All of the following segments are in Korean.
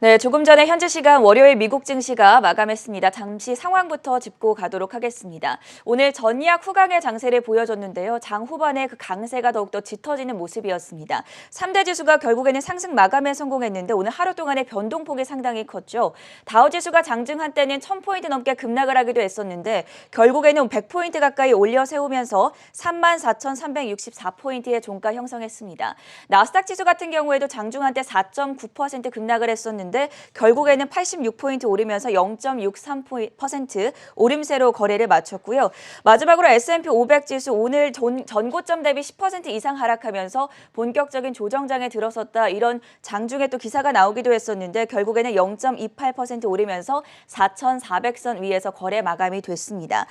네, 조금 전에 현지 시간 월요일 미국 증시가 마감했습니다. 잠시 상황부터 짚고 가도록 하겠습니다. 오늘 전약 후강의 장세를 보여줬는데요. 장 후반에 그 강세가 더욱더 짙어지는 모습이었습니다. 3대 지수가 결국에는 상승 마감에 성공했는데 오늘 하루 동안의 변동폭이 상당히 컸죠. 다우지수가 장중 한때는 1000포인트 넘게 급락을 하기도 했었는데 결국에는 100포인트 가까이 올려 세우면서 34,364포인트의 종가 형성했습니다. 나스닥 지수 같은 경우에도 장중 한때 4.9% 급락을 했었는데 결국에는 86포인트 오르면서 0.63% 오름세로 거래를 마쳤고요. 마지막으로 S&P 500 지수 오늘 전고점 대비 10% 이상 하락하면서 본격적인 조정장에 들어섰다. 이런 장중에 또 기사가 나오기도 했었는데 결국에는 0.28% 오르면서 4,400선 위에서 거래 마감이 됐습니다.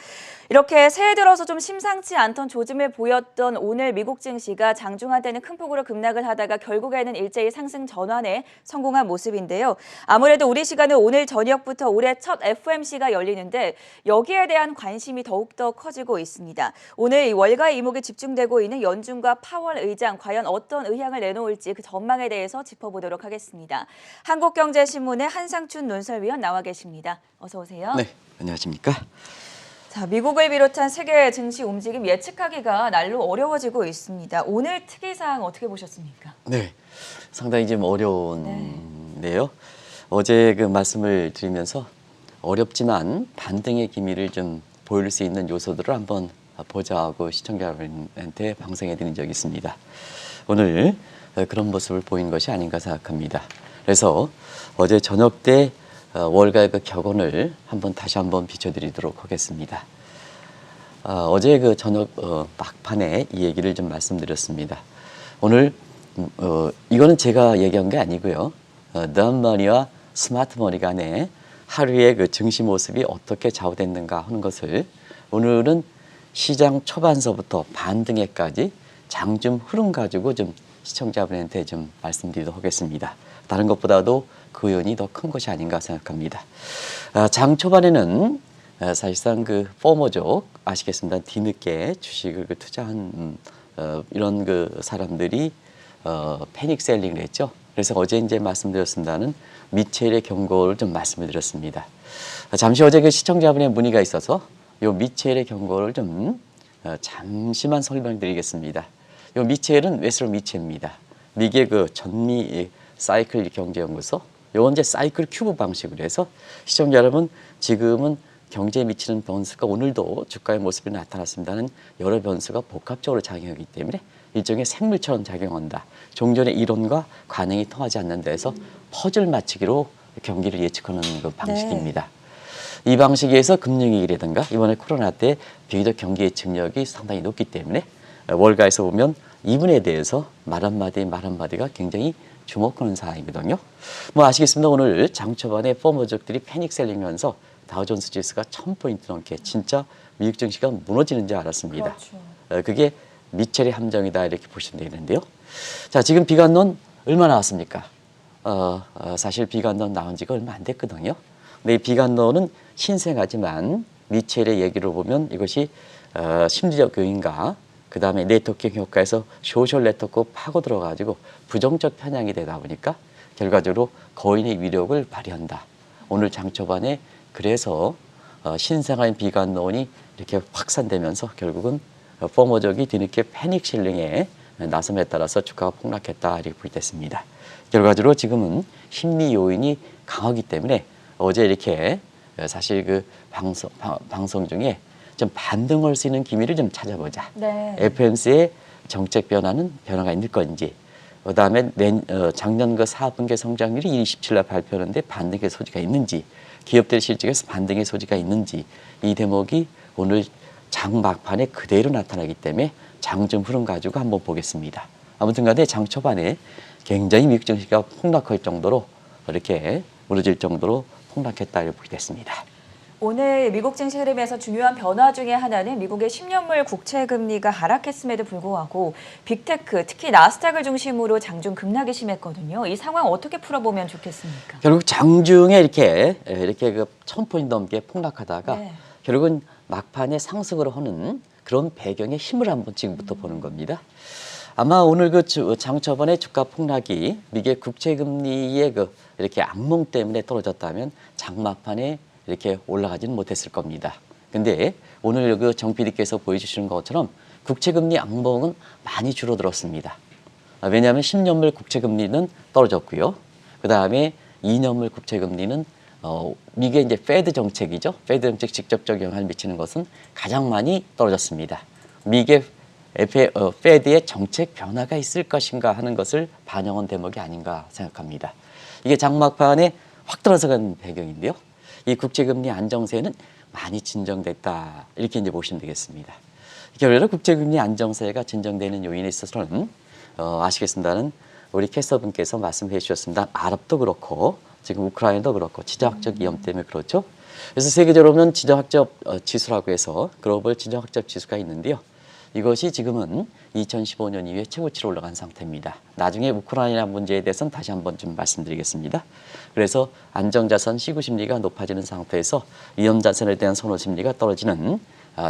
이렇게 새해 들어서 좀 심상치 않던 조짐을 보였던 오늘 미국 증시가 장중 한때는 큰 폭으로 급락을 하다가 결국에는 일제히 상승 전환에 성공한 모습인데요. 아무래도 우리 시간은 오늘 저녁부터 올해 첫 FOMC가 열리는데 여기에 대한 관심이 더욱더 커지고 있습니다. 오늘 이 월가의 이목이 집중되고 있는 연준과 파월 의장 과연 어떤 의향을 내놓을지 그 전망에 대해서 짚어보도록 하겠습니다. 한국경제신문의 한상춘 논설위원 나와 계십니다. 어서 오세요. 네, 안녕하십니까? 자, 미국을 비롯한 세계 증시 움직임 예측하기가 날로 어려워지고 있습니다. 오늘 특이사항 어떻게 보셨습니까? 네, 상당히 좀 어려운데요. 어제 그 말씀을 드리면서 어렵지만 반등의 기미를 좀 보일 수 있는 요소들을 한번 보자고 시청자분한테 방송해 드린 적이 있습니다. 오늘 그런 모습을 보인 것이 아닌가 생각합니다. 그래서 어제 저녁 때 월가의 그 격언을 다시 한번 비춰드리도록 하겠습니다. 어제 그 저녁 막판에 이 얘기를 좀 말씀드렸습니다. 오늘 이거는 제가 얘기한 게 아니고요. dumb money와 스마트 머니 간에 하루의 그 증시 모습이 어떻게 좌우됐는가 하는 것을 오늘은 시장 초반서부터 반등에까지 장중 흐름 가지고 좀 시청자분한테 좀 말씀드리도록 하겠습니다. 다른 것보다도 그 요인이 더 큰 것이 아닌가 생각합니다. 장 초반에는 사실상 그 포머족 아시겠습니다. 뒤늦게 주식을 투자한 이런 그 사람들이 패닉 셀링을 했죠. 그래서 어제 이제 말씀드렸습니다는 미첼의 경고를 좀 말씀을 드렸습니다. 잠시 어제 그 시청자분의 문의가 있어서 요 미첼의 경고를 좀 잠시만 설명드리겠습니다. 요 미첼은 웨스로 미첼입니다. 미국의 그 전미 사이클 경제연구소, 요건 이제 사이클 큐브 방식으로 해서 시청자 여러분 지금은 경제에 미치는 변수가 오늘도 주가의 모습이 나타났습니다는 여러 변수가 복합적으로 작용하기 때문에 일종의 생물처럼 작용한다. 종전의 이론과 관행이 통하지 않는 데서 퍼즐 맞추기로 경기를 예측하는 그 방식입니다. 이 방식에서 금융위기라든가 이번에 코로나 때 비교적 경기 예측력이 상당히 높기 때문에 월가에서 보면 이분에 대해서 말 한마디가 굉장히 주목하는 사항이거든요. 뭐 아시겠습니다. 오늘 장 초반에 포머족들이 패닉 셀링하면서 다우존스 지수가 1000포인트 넘게 진짜 미국 증시가 무너지는 줄 알았습니다. 그렇죠. 그게 미첼의 함정이다 이렇게 보시면 되겠는데요. 자, 지금 비관론 얼마 나왔습니까? 사실 비관론 나온 지가 얼마 안 됐거든요. 근데 이 비관론은 신생하지만 미첼의 얘기를 보면 이것이 심리적 요인과 그 다음에 네트워킹 효과에서 소셜 네트워크 파고 들어가지고 부정적 편향이 되다 보니까 결과적으로 거인의 위력을 발휘한다. 오늘 장 초반에 그래서 신생아인 비관론이 이렇게 확산되면서 결국은 포머족이 뒤늦게 패닉 실링에 나섬에 따라서 주가가 폭락했다 이렇게 볼 때 있습니다. 결과적으로 지금은 심리 요인이 강하기 때문에 어제 이렇게 사실 그 방송 중에 좀 반등할 수 있는 기미를 좀 찾아보자. 네. FOMC의 정책 변화가 있을 건지, 그다음에 작년 그 4분기 성장률이 27날 발표하는데 반등의 소지가 있는지, 기업들 실적에서 반등의 소지가 있는지 이 대목이 오늘 장 막판에 그대로 나타나기 때문에 장중 흐름 가지고 한번 보겠습니다. 아무튼 간에 장 초반에 굉장히 미국 증시가 폭락할 정도로 이렇게 무너질 정도로 폭락했다 이렇게 보게 됐습니다. 오늘 미국 증시 흐름에서 중요한 변화 중에 하나는 미국의 10년물 국채 금리가 하락했음에도 불구하고 빅테크, 특히 나스닥을 중심으로 장중 급락이 심했거든요. 이 상황 어떻게 풀어보면 좋겠습니까? 결국 장중에 이렇게 그 1000포인트 넘게 폭락하다가 네. 결국은 막판에 상승을 하는 그런 배경의 힘을 한번 지금부터 보는 겁니다. 아마 오늘 그 장 초반에 주가 폭락이 미국의 국채 금리의 이렇게 악몽 때문에 떨어졌다면 장막판에 이렇게 올라가지는 못했을 겁니다. 근데 오늘 그 정 PD께서 보여주시는 것처럼 국채 금리 악몽은 많이 줄어들었습니다. 왜냐하면 10년물 국채 금리는 떨어졌고요. 그 다음에 2년물 국채 금리는 미국의 이제 페드 정책이죠. 페드 정책 직접적 영향을 미치는 것은 가장 많이 떨어졌습니다. 미국의 페드의 정책 변화가 있을 것인가 하는 것을 반영한 대목이 아닌가 생각합니다. 이게 장막판에 확 들어서간 배경인데요. 이 국채금리 안정세는 많이 진정됐다 이렇게 이제 보시면 되겠습니다. 결과로 국채금리 안정세가 진정되는 요인에 있어서는 아시겠습니다는 우리 캐스터분께서 말씀해 주셨습니다. 아랍도 그렇고 지금 우크라이나도 그렇고 지정학적 위험 때문에 그렇죠. 그래서 세계적으로는 지정학적 지수라고 해서 글로벌 지정학적 지수가 있는데요. 이것이 지금은 2015년 이후에 최고치로 올라간 상태입니다. 나중에 우크라이나 문제에 대해서는 다시 한번 좀 말씀드리겠습니다. 그래서 안정자산 시구 심리가 높아지는 상태에서 위험자산에 대한 선호 심리가 떨어지는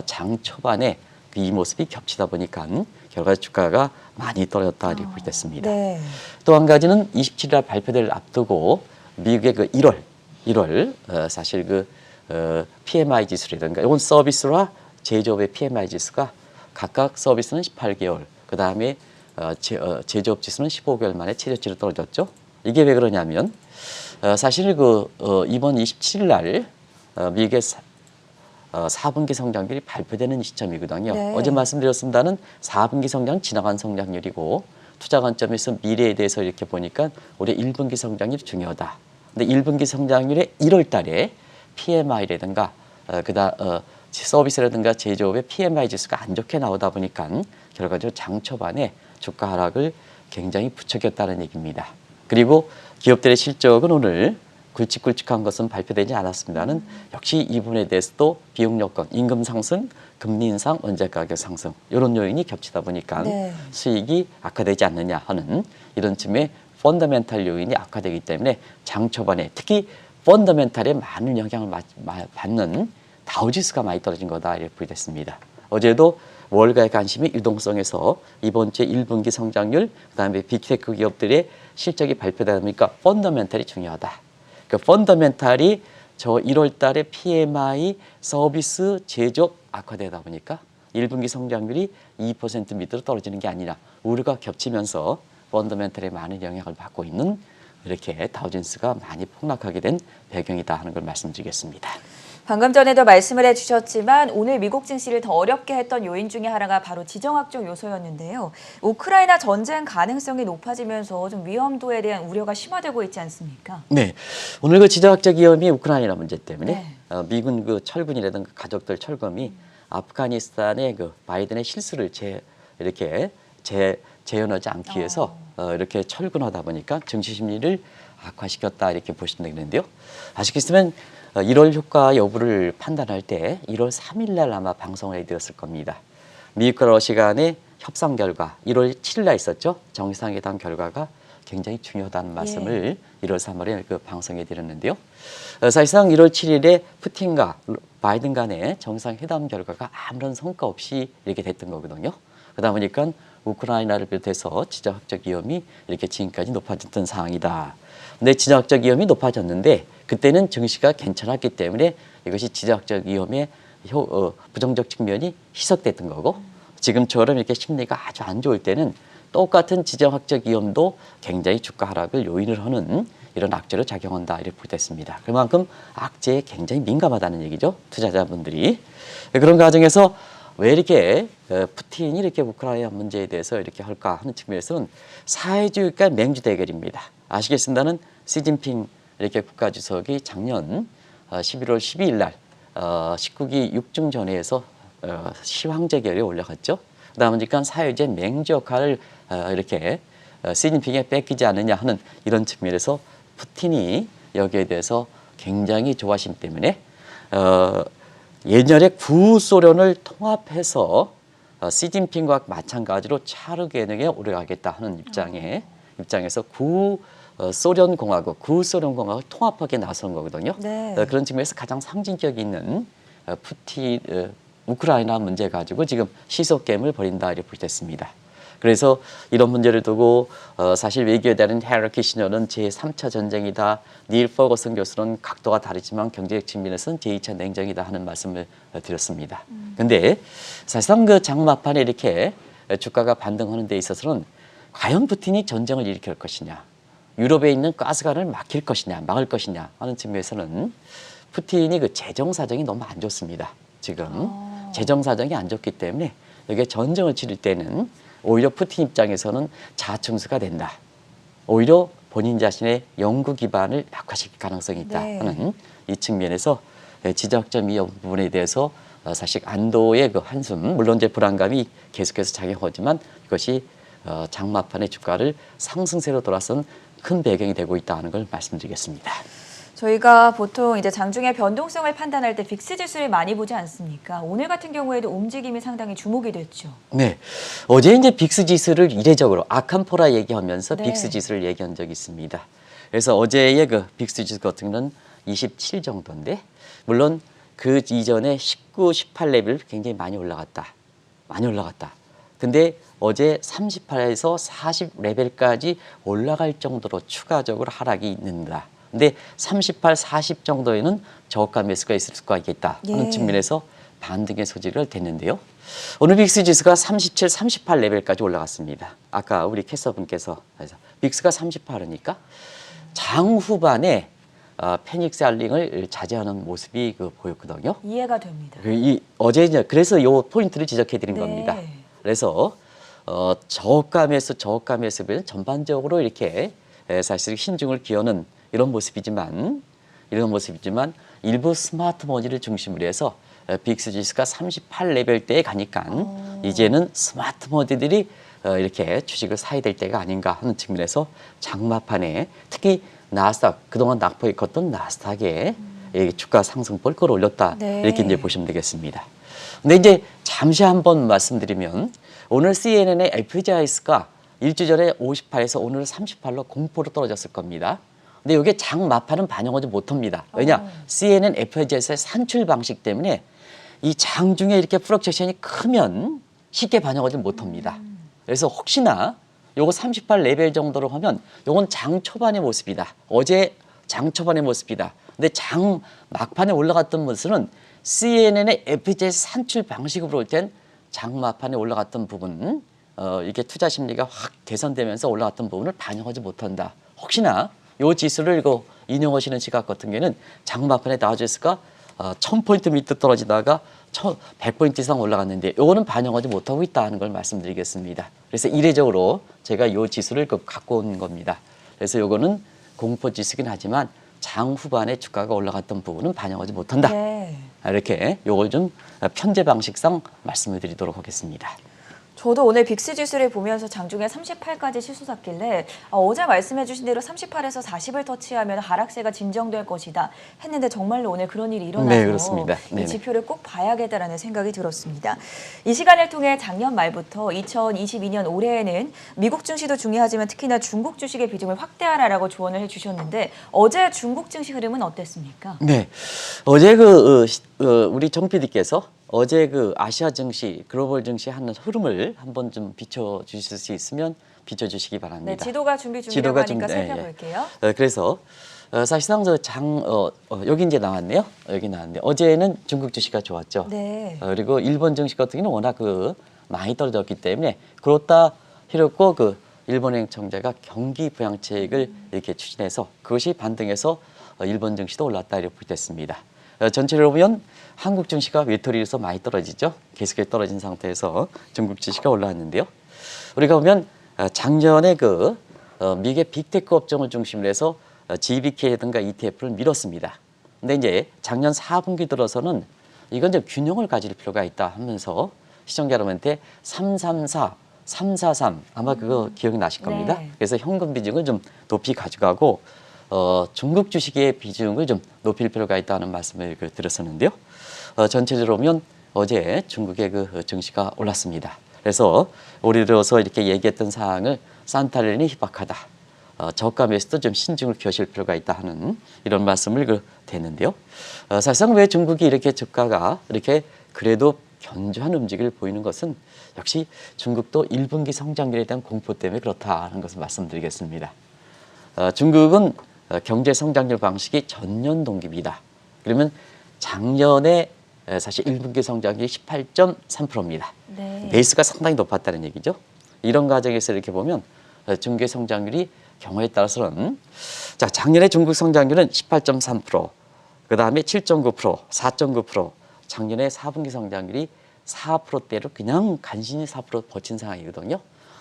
장 초반에 이 모습이 겹치다 보니까 결과 주가가 많이 떨어졌다 이렇게 보겠습니다. 네. 또 한 가지는 27일 발표를 앞두고 미국의 그 1월 사실 그 PMI 지수라든가 이건 서비스와 제조업의 PMI 지수가 각각 서비스는 18개월, 그 다음에 제조업 지수는 15개월 만에 최저치로 떨어졌죠. 이게 왜 그러냐면 사실 이번 27일 날 미국의 4분기 성장률이 발표되는 시점이거든요. 네. 어제 말씀드렸습니다는 4분기 성장 지나간 성장률이고 투자 관점에서 미래에 대해서 이렇게 보니까 올해 1분기 성장률이 중요하다. 근데 1분기 성장률의 1월 달에 PMI라든가 서비스라든가 제조업의 PMI 지수가 안 좋게 나오다 보니까 결과적으로 장 초반에 주가 하락을 굉장히 부추겼다는 얘기입니다. 그리고 기업들의 실적은 오늘 굵직굵직한 것은 발표되지 않았습니다는 역시 이 부분에 대해서도 비용 여건, 임금 상승, 금리 인상, 원재 가격 상승 이런 요인이 겹치다 보니까 네. 수익이 수익이 악화되지 않느냐 하는 이런 쯤에 펀더멘탈 요인이 악화되기 때문에 장 초반에 특히 펀더멘탈에 많은 영향을 받는 다우지수가 많이 떨어진 거다 이렇게 부여됐습니다. 어제도 월가의 관심이 유동성에서 이번 주에 1분기 성장률, 그다음에 빅테크 기업들의 실적이 발표되다 보니까 펀더멘탈이 중요하다. 그 펀더멘탈이 저 1월 달에 PMI 서비스 제조업 악화되다 보니까 1분기 성장률이 2% 밑으로 떨어지는 게 아니라 우려가 겹치면서 펀더멘탈에 많은 영향을 받고 있는 이렇게 다우존스가 많이 폭락하게 된 배경이다 하는 걸 말씀드리겠습니다. 방금 전에도 말씀을 해주셨지만 오늘 미국 증시를 더 어렵게 했던 요인 중에 하나가 바로 지정학적 요소였는데요. 우크라이나 전쟁 가능성이 높아지면서 좀 위험도에 대한 우려가 심화되고 있지 않습니까? 네, 오늘 그 지정학적 위험이 우크라이나 문제 때문에 네. 미군 그 철군이라든가 가족들 철검이 아프가니스탄의 그 바이든의 실수를 재현하지 않기 위해서 이렇게 철군하다 보니까 증시 심리를 악화시켰다 이렇게 보시면 되는데요. 아시겠지만 1월 효과 여부를 판단할 때 1월 3일 날 아마 방송을 해드렸을 겁니다. 미국과 러시아 간의 협상 결과 1월 7일 날 있었죠. 정상회담 결과가 굉장히 중요하다는 말씀을 1월 3월에 그 방송해 드렸는데요. 사실상 1월 7일에 푸틴과 바이든 간의 정상회담 결과가 아무런 성과 없이 이렇게 됐던 거거든요. 그러다 보니까 우크라이나를 비롯해서 지정학적 위험이 이렇게 지금까지 높아졌던 상황이다. 근데 지정학적 위험이 높아졌는데 그때는 증시가 괜찮았기 때문에 이것이 지정학적 위험의 부정적 측면이 희석됐던 거고 지금처럼 이렇게 심리가 아주 안 좋을 때는 똑같은 지정학적 위험도 굉장히 주가 하락을 요인을 하는 이런 악재로 작용한다 이렇게 보겠습니다. 그만큼 악재에 굉장히 민감하다는 얘기죠. 투자자분들이. 그런 과정에서 왜 이렇게 푸틴이 이렇게 우크라이나 문제에 대해서 이렇게 할까 하는 측면에서는 사회주의과 맹주 대결입니다. 아시겠습니다는 시진핑 이렇게 국가주석이 작년 11월 12일 날 19기 6중 전회에서 시황제결에 올라갔죠. 그러다 보니까 사회주의 맹주 역할을 이렇게 시진핑에 뺏기지 않느냐 하는 이런 측면에서 푸틴이 여기에 대해서 굉장히 좋아하심 때문에 예전에 구소련을 통합해서 시진핑과 마찬가지로 차르 계획에 오르가겠다 하는 입장에서 구소련공화국 통합하게 나선 거거든요. 네. 그런 측면에서 가장 상징력이 있는 우크라이나 문제 가지고 지금 시속 게임을 벌인다 이렇게 보겠습니다. 그래서 이런 문제를 두고 사실 외교에 대한 헤러키 키시너는 제3차 전쟁이다. 닐 퍼거슨 교수는 각도가 다르지만 경제적 측면에서는 제2차 냉전이다 하는 말씀을 드렸습니다. 근데 사실상 그 장마판에 이렇게 주가가 반등하는 데 있어서는 과연 푸틴이 전쟁을 일으킬 것이냐, 유럽에 있는 가스관을 막힐 것이냐, 막을 것이냐 하는 측면에서는 푸틴이 그 재정 사정이 너무 안 좋습니다. 지금 재정 사정이 안 좋기 때문에 여기에 전쟁을 치를 때는 오히려 푸틴 입장에서는 자충수가 된다. 오히려 본인 자신의 연구 기반을 약화시킬 가능성이 있다 하는 이 측면에서 지적점 이 부분에 대해서 사실 안도의 그 한숨, 물론 이제 불안감이 계속해서 작용하지만 이것이 장마판의 주가를 상승세로 돌아선 큰 배경이 되고 있다는 걸 말씀드리겠습니다. 저희가 보통 이제 장중의 변동성을 판단할 때 빅스 지수를 많이 보지 않습니까? 오늘 같은 경우에도 움직임이 상당히 주목이 됐죠. 네, 어제 이제 빅스 지수를 이례적으로 아칸포라 얘기하면서 네. 빅스 지수를 얘기한 적이 있습니다. 그래서 어제의 그 빅스 지수 같은 경우는 27 정도인데, 물론 그 이전에 19, 18 레벨 굉장히 많이 올라갔다. 많이 올라갔다. 근데 어제 38에서 40 레벨까지 올라갈 정도로 추가적으로 하락이 있는다. 근데 38, 40 정도에는 저가 매수가 있을 수가 있겠다 하는 측면에서 반등의 소지를 댔는데요. 오늘 빅스 지수가 37, 38 레벨까지 올라갔습니다. 아까 우리 캐서분께서 빅스가 38이니까 장 후반에 패닉 셀링을 자제하는 모습이 보였거든요. 이해가 됩니다. 어제 이제 그래서 요 포인트를 지적해 드린 겁니다. 그래서 저가 매수는 전반적으로 이렇게 사실 신중을 기하는 이런 모습이지만 일부 스마트머니를 중심으로 해서 빅스 지수가 38 레벨대에 가니까 이제는 스마트머니들이 이렇게 주식을 사야 될 때가 아닌가 하는 측면에서 장마판에 특히 나스닥, 그동안 낙폭이 컸던 나스닥에 주가 상승폭을 끌어올렸다. 이렇게 이제 보시면 되겠습니다. 근데 이제 잠시 한번 말씀드리면 오늘 CNN의 FGIS가 일주 전에 58에서 오늘 38로 공포로 떨어졌을 겁니다. 근데 이게 장마판은 반영하지 못합니다. 왜냐? CNN, FGIS의 산출 방식 때문에 이 장중에 이렇게 플럭체이션이 크면 쉽게 반영하지 못합니다. 그래서 혹시나 요거 38 레벨 정도로 하면 요건 장 초반의 모습이다. 어제 장 초반의 모습이다. 근데 장 막판에 올라갔던 모습은 CNN의 FGIS 산출 방식으로 볼 땐 장마판에 올라갔던 부분, 이게 투자 심리가 확 개선되면서 올라갔던 부분을 반영하지 못한다. 혹시나 요 지수를 인용하시는 시각 같은 경우에는 장마판에 나와줬을까 1000포인트 밑에 떨어지다가 100포인트 이상 올라갔는데 요거는 반영하지 못하고 있다는 걸 말씀드리겠습니다. 그래서 이례적으로 제가 요 지수를 갖고 온 겁니다. 그래서 요거는 공포 지수긴 하지만 장 후반에 주가가 올라갔던 부분은 반영하지 못한다. 이렇게 요걸 좀 편제 방식상 말씀을 드리도록 하겠습니다. 저도 오늘 빅스 지수를 보면서 장중에 38까지 치솟았길래 어제 말씀해 주신 대로 38에서 40을 터치하면 하락세가 진정될 것이다 했는데 정말로 오늘 그런 일이 일어나서 네, 그렇습니다. 이 지표를 꼭 봐야겠다라는 생각이 들었습니다. 이 시간을 통해 작년 말부터 2022년 올해에는 미국 증시도 중요하지만 특히나 중국 주식의 비중을 확대하라라고 조언을 해주셨는데 어제 중국 증시 흐름은 어땠습니까? 네, 어제 우리 정 PD께서 어제 아시아 증시, 글로벌 증시 하는 흐름을 한번 좀 비춰주실 수 있으면 비춰주시기 바랍니다. 네, 지도가 준비 중이라고 하니까 살펴볼게요. 그래서 사실상 여기 이제 나왔네요. 여기 나왔는데 어제는 중국 주식이 좋았죠. 네. 그리고 일본 증시 같은 경우는 워낙 많이 떨어졌기 때문에 그렇다 해놓고 일본 행정자가 경기 부양책을 이렇게 추진해서 그것이 반등해서 일본 증시도 올랐다 이렇게 됐습니다. 전체로 보면 한국 증시가 외톨이에서 많이 떨어지죠. 계속해서 떨어진 상태에서 중국 증시가 올라왔는데요. 우리가 보면 작년에 미국의 빅테크 업종을 중심으로 해서 GBK라든가 ETF를 밀었습니다. 근데 이제 작년 4분기 들어서는 이건 좀 균형을 가질 필요가 있다 하면서 시청자 여러분한테 334, 343 아마 그거 기억이 나실 겁니다. 네. 그래서 현금 비중을 좀 높이 가져가고 중국 주식의 비중을 좀 높일 필요가 있다는 말씀을 드렸었는데요. 전체적으로 보면 어제 중국의 증시가 올랐습니다. 그래서 우리 들어서 이렇게 얘기했던 사항을 산타렐린이 희박하다. 저가 매수도 좀 신중을 기하실 필요가 있다 하는 이런 말씀을 드렸는데요. 사실상 왜 중국이 이렇게 주가가 이렇게 그래도 견조한 움직임을 보이는 것은 역시 중국도 1분기 성장률에 대한 공포 때문에 그렇다는 것을 말씀드리겠습니다. 중국은 경제 성장률 방식이 전년 동기입니다. 그러면 작년에 사실 1분기 성장률이 18.3%입니다. 네. 베이스가 상당히 높았다는 얘기죠. 이런 과정에서 이렇게 보면 중국의 성장률이 경우에 따라서는 자, 작년에 중국 성장률은 18.3%, 그 다음에 7.9%, 4.9%, 작년에 4분기 성장률이 4%대로 그냥 간신히 4% 버틴 상황이거든요.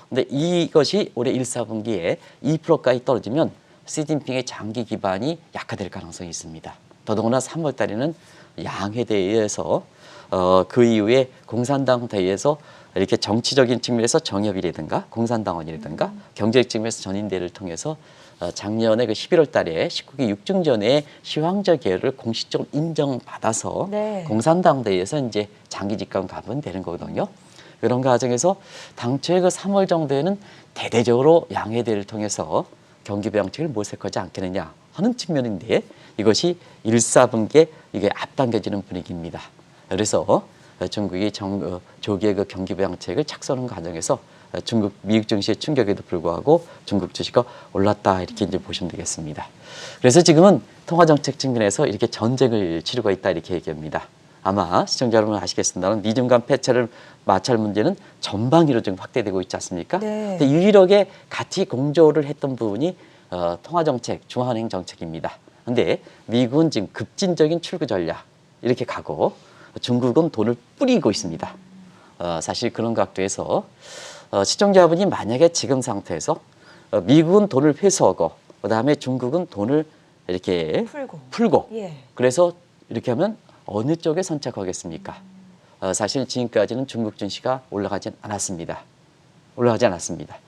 근데 이것이 올해 1, 4분기에 2%까지 떨어지면 시진핑의 장기 기반이 약화될 가능성이 있습니다. 더더구나 3월 달에는 양회대회에서 그 이후에 공산당 대회에서 이렇게 정치적인 측면에서 정협이라든가 공산당원이라든가 경제적 측면에서 전인대를 통해서 작년에 그 11월 달에 19기 6중전의 시황적 계열을 공식적으로 인정받아서 네. 공산당 대회에서 이제 장기 집권 가면 되는 거거든요. 그런 과정에서 당초에 그 3월 정도에는 대대적으로 양회대를 통해서 경기 부양책을 모색하지 않겠느냐 하는 측면인데 이것이 1, 4분기에 이게 앞당겨지는 분위기입니다. 그래서 중국이 조기에 그 경기 부양책을 착수하는 과정에서 중국, 미국 증시의 충격에도 불구하고 중국 주식이 올랐다 이렇게 이제 보시면 되겠습니다. 그래서 지금은 통화정책 측면에서 이렇게 전쟁을 치르고 있다 이렇게 얘기합니다. 아마 시청자 여러분 아시겠습니다만 미중 간 패착을 마찰 문제는 전방위로 지금 확대되고 있지 않습니까? 네. 근데 유일하게 같이 공조를 했던 부분이 통화정책, 중앙은행 정책입니다. 근데 미국은 지금 급진적인 출구 전략 이렇게 가고 중국은 돈을 뿌리고 있습니다. 사실 그런 각도에서 시청자분이 만약에 지금 상태에서 미국은 돈을 회수하고 그다음에 중국은 돈을 이렇게 풀고 예. 그래서 이렇게 하면 어느 쪽에 선착하겠습니까? 사실 지금까지는 중국 증시가 올라가지 않았습니다.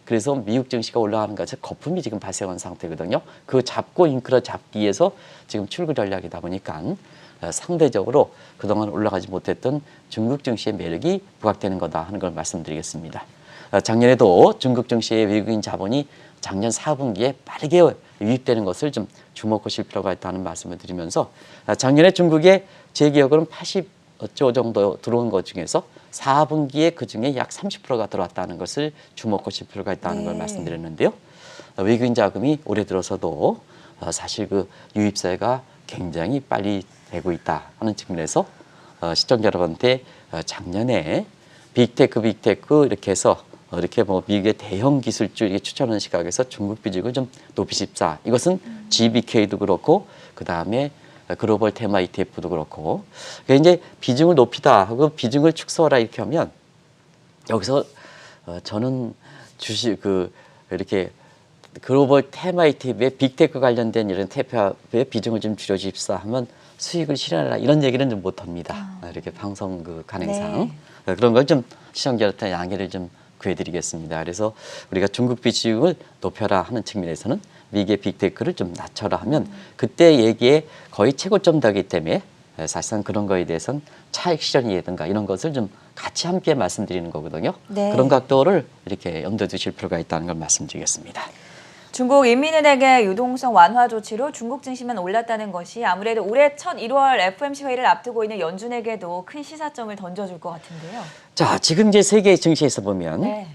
그래서 미국 증시가 올라가는 것에 거품이 지금 발생한 상태거든요. 그 잡고 잉크러 잡기 위해서 지금 출구 전략이다 보니까 상대적으로 그동안 올라가지 못했던 중국 증시의 매력이 부각되는 거다 하는 걸 말씀드리겠습니다. 작년에도 중국 증시의 외국인 자본이 작년 4분기에 빠르게 유입되는 것을 좀 주목하실 필요가 있다는 말씀을 드리면서 작년에 중국에 제 기억으로는 80조 정도 들어온 것 중에서 4분기에 그중에 약 30%가 들어왔다는 것을 주목하실 필요가 있다는 걸 말씀드렸는데요. 외국인 자금이 올해 들어서도 사실 그 유입세가 굉장히 빨리 되고 있다 하는 측면에서 시청자 여러분한테 작년에 빅테크 이렇게 해서 이렇게 뭐 미국의 대형 기술주 이렇게 추천하는 시각에서 중국 비중을 좀 높이십사. 이것은 GBK도 그렇고 그 다음에 글로벌 테마 ETF도 그렇고 그러니까 이제 비중을 높이다 하고 비중을 축소하라 이렇게 하면 여기서 저는 주식 이렇게 글로벌 테마 ETF에 빅테크 관련된 이런 TF의 비중을 좀 줄여주십사 하면 수익을 실현하라 이런 얘기는 좀 못합니다. 이렇게 방송 간행상 그런 걸 좀 시청자한테 양해를 좀 구해드리겠습니다. 그래서 우리가 중국 비중을 높여라 하는 측면에서는 미국의 빅테크를 좀 낮춰라 하면 그때 얘기에 거의 최고점 되기 때문에 사실상 그런 거에 대해서는 차익 실현이라든가 이런 것을 좀 같이 함께 말씀드리는 거거든요. 네. 그런 각도를 이렇게 염두에 두실 필요가 있다는 걸 말씀드리겠습니다. 중국 인민은행의 유동성 완화 조치로 중국 증시만 올랐다는 것이 아무래도 올해 첫 1월 FOMC 회의를 앞두고 있는 연준에게도 큰 시사점을 던져줄 것 같은데요. 자, 지금 이제 세계 증시에서 보면 네.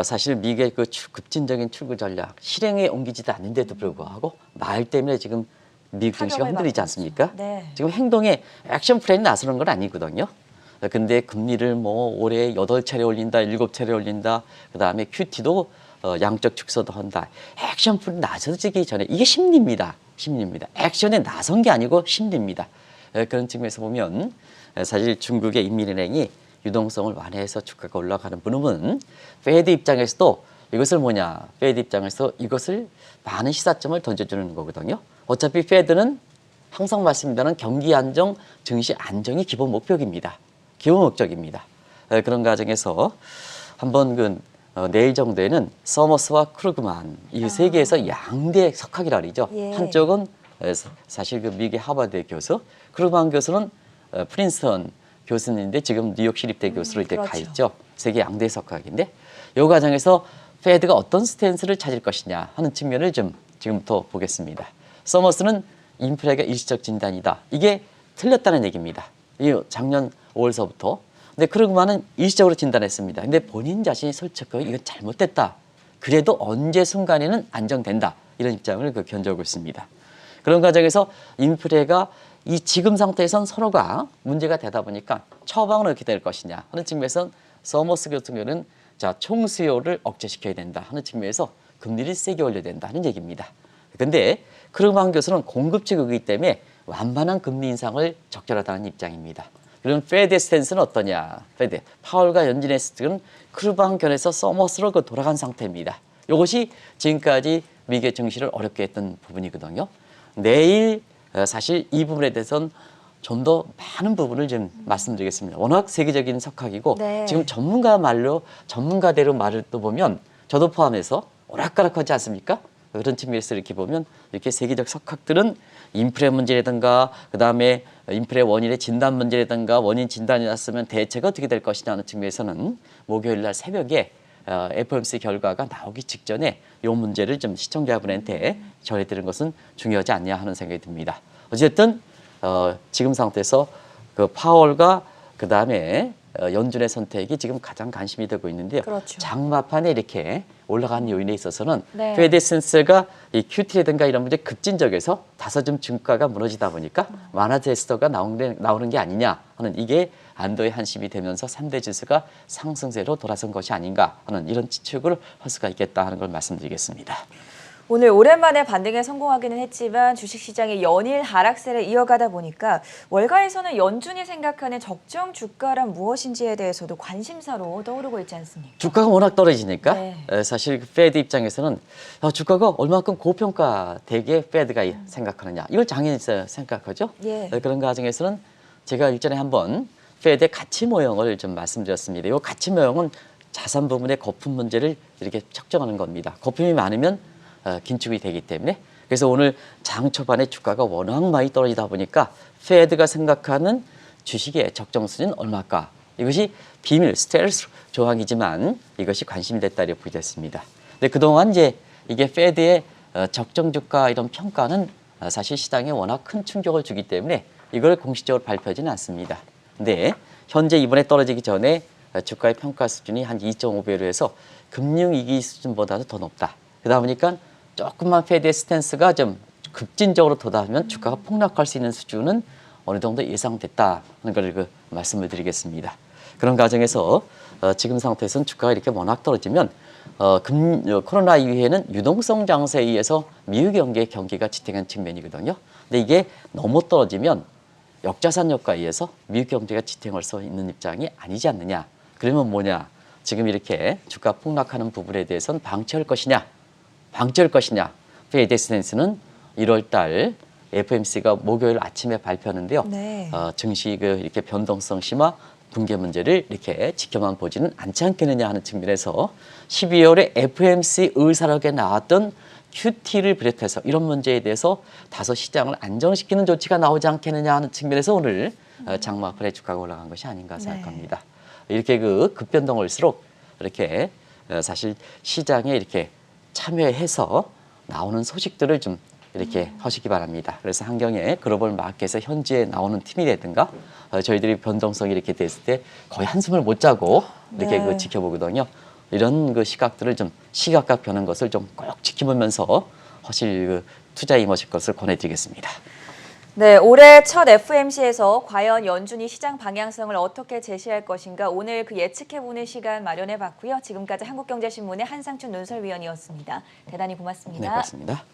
사실 미국의 그 급진적인 출구 전략 실행에 옮기지도 않는데도 불구하고 말 때문에 지금 미국 증시가 타격을 흔들리지 받고 않습니까? 있죠. 네. 지금 행동에 액션 플랜이 나서는 건 아니거든요. 근데 금리를 뭐 올해 8차례 올린다, 7차례 올린다, 그 다음에 QT도 양적 축소도 한다. 액션 플랜 나서지기 전에 이게 심리입니다. 액션에 나선 게 아니고 심리입니다. 그런 측면에서 보면 사실 중국의 인민은행이 유동성을 완화해서 주가가 올라가는 부분은 페드 입장에서도 이것을 페드 입장에서 이것을 많은 시사점을 던져주는 거거든요. 어차피 페드는 항상 말씀드리는 경기 안정, 증시 안정이 기본 목표입니다. 기본 목적입니다. 그런 과정에서 한번 내일 정도에는 서머스와 크루그만 이 세계에서 양대 석학이라 그러죠. 예. 한쪽은 사실 그 미국의 하버드 교수, 크루그만 교수는 프린스턴 교수인데 지금 뉴욕 시립대 교수로 이렇게 가 그렇죠. 있죠. 세계 양대 석학인데 이 과정에서 페드가 어떤 스탠스를 찾을 것이냐 하는 측면을 좀 지금부터 보겠습니다. 서머스는 인플레가 일시적 진단이다. 이게 틀렸다는 얘기입니다. 이 작년 5월서부터 근데 그러고만은 일시적으로 진단했습니다. 근데 본인 자신이 솔직하게 이건 잘못됐다. 그래도 언제 순간에는 안정된다. 이런 입장을 견지하고 있습니다. 그런 과정에서 인플레가 이 지금 상태에선 서로가 문제가 되다 보니까 처방은 어떻게 될 것이냐 하는 측면에선 서머스 같은 경우는 자, 총수요를 억제시켜야 된다 하는 측면에서 금리를 세게 올려야 된다 하는 얘기입니다. 근데 크루그만 교수는 공급치이기 때문에 완만한 금리 인상을 적절하다는 입장입니다. 그럼 페드 스탠스는 어떠냐? 페드 파월과 연준의 스탠스는 크루그만 견에서 서머스로 돌아간 상태입니다. 이것이 지금까지 미국의 증시를 어렵게 했던 부분이거든요. 내일 사실 이 부분에 대해서는 좀 더 많은 부분을 좀 말씀드리겠습니다. 워낙 세계적인 석학이고 네. 지금 전문가대로 말을 또 보면 저도 포함해서 오락가락하지 않습니까? 그런 측면에서 이렇게 보면 이렇게 세계적 석학들은 인플레 문제라든가 그다음에 인플레 원인의 진단 문제라든가 원인 진단이 났으면 대책이 어떻게 될 것이냐 하는 측면에서는 목요일 날 새벽에 FOMC 결과가 나오기 직전에 이 문제를 좀 시청자분한테 전해드리는 것은 중요하지 않냐 하는 생각이 듭니다. 어쨌든 지금 상태에서 그 파월과 그 다음에 연준의 선택이 지금 가장 관심이 되고 있는데요. 그렇죠. 장마판에 이렇게 올라간 요인에 있어서는 네. 페드 센스가 이 QT라든가 이런 문제 급진적에서 다소 좀 증가가 무너지다 보니까 완화 제스처가 나오는 게 아니냐 하는 이게 안도의 한심이 되면서 3대 지수가 상승세로 돌아선 것이 아닌가 하는 이런 추측을 할 수가 있겠다 하는 걸 말씀드리겠습니다. 오늘 오랜만에 반등에 성공하기는 했지만 주식시장이 연일 하락세를 이어가다 보니까 월가에서는 연준이 생각하는 적정 주가란 무엇인지에 대해서도 관심사로 떠오르고 있지 않습니까? 주가가 워낙 떨어지니까 네. 사실 그 페드 입장에서는 주가가 얼마큼 고평가되게 페드가 생각하느냐 이걸 당연히 생각하죠. 예. 그런 과정에서는 제가 일전에 한번 페드의 가치 모형을 좀 말씀드렸습니다. 이 가치 모형은 자산 부분의 거품 문제를 이렇게 측정하는 겁니다. 거품이 많으면 긴축이 되기 때문에 그래서 오늘 장 초반에 주가가 워낙 많이 떨어지다 보니까 페드가 생각하는 주식의 적정 수준은 얼마일까? 이것이 비밀 스텔스 조항이지만 이것이 관심이 됐다 이렇게 보겠습니다. 근데 그동안 이제 이게 페드의 적정 주가 이런 평가는 사실 시장에 워낙 큰 충격을 주기 때문에 이걸 공식적으로 발표하지는 않습니다. 근데 현재 이번에 떨어지기 전에 주가의 평가 수준이 한 2.5배로 금융위기 수준보다도 더 높다. 그러다 보니까 조금만 페드의 스탠스가 좀 급진적으로 도달하면 주가가 폭락할 수 있는 수준은 어느 정도 예상됐다 하는 걸 말씀을 드리겠습니다. 그런 과정에서 지금 상태에서는 주가가 이렇게 워낙 떨어지면 코로나 이후에는 유동성 장세에 의해서 미국 경기가 지탱한 측면이거든요. 근데 이게 너무 떨어지면 역자산 효과에 의해서 미국 경제가 지탱할 수 있는 입장이 아니지 않느냐. 그러면 뭐냐. 지금 이렇게 주가 폭락하는 부분에 대해서는 방치할 것이냐. 페드 스탠스는 1월 달 FOMC가 목요일 아침에 발표하는데요. 네. 증시 이렇게 변동성 심화 붕괴 문제를 이렇게 지켜만 보지는 않지 않겠느냐 하는 측면에서 12월에 FOMC 의사록에 나왔던 QT를 비롯해서 이런 문제에 대해서 다소 시장을 안정시키는 조치가 나오지 않겠느냐 하는 측면에서 오늘 장마판에 주가가 올라간 것이 아닌가 생각합니다. 이렇게 급변동할수록 이렇게 사실 시장에 이렇게 참여해서 나오는 소식들을 좀 이렇게 하시기 바랍니다. 그래서 한경의 글로벌 마켓에 현지에 나오는 팀이라든가 저희들이 변동성이 이렇게 됐을 때 거의 한숨을 못 자고 이렇게 네. 지켜보거든요. 이런 시각들을 좀 시각과 변한 것을 좀 꼭 지켜보면서 하실 투자에 임하실 것을 권해드리겠습니다. 네, 올해 첫 FOMC에서 과연 연준이 시장 방향성을 어떻게 제시할 것인가 오늘 예측해보는 시간 마련해봤고요. 지금까지 한국경제신문의 한상춘 논설위원이었습니다. 대단히 고맙습니다. 네, 고맙습니다.